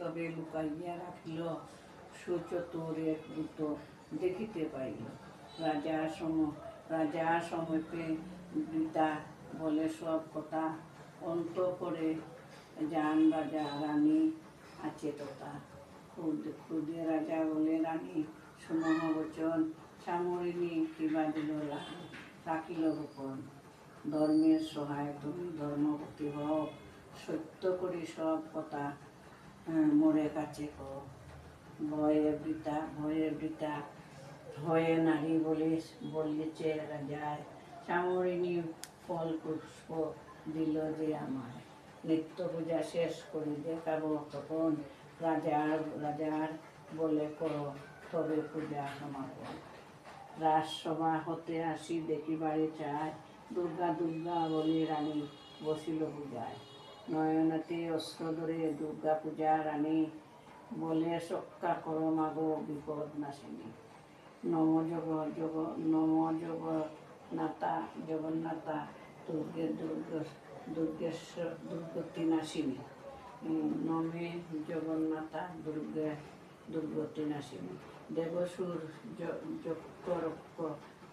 তবে লুকাইয়া রাখিল, সুচতুর এক দূত দেখিতে পাইল। রাজা সমীপে গীতা বলে সব কথা, অন্ত করে যান রাজা রানী আছে তোতা। ক্ষুদে রাজা বলে রানী সুনহ বচন, সামরিনী কিবা দিল রাখিল গোপন। ধর্মের সহায় তুমি ধর্মপতি হও, সত্য করি সব কথা মোরে কাছে কও। ভয়ে নারী বলিছে রাজায়, সামরিনী ফল পুষ্প দিল যে আমায়। নিত্য পূজা শেষ করে দেখাবো তখন, রাজার বলে করো তবে পূজা সমাপন। রাজসভা হতে আসি দেখিবারে চায়, দুর্গা দুর্গা বলে রানী বসিল পূজায়। নয়নাতে অস্ত্র ধরে দুর্গা পূজা রানী, বলে সক্কা করো মাগো বিপদ নাশিনী। নম জগন্নাথা দুর্গতি নাশিনী। নমে জগন্নাথা দুর্গতি নাশিনী। দেবসুর যক্ষ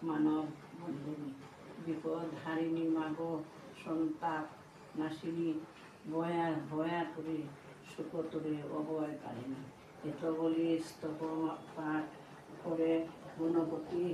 মানব বন্দিনী, বিপদ হারিণী মাগো সন্তাপ নাশিনী। ভয়া তুরে সুখ তুরে অভয় কারিণী। এত বলি স্তব পাঠ করে গুণপতি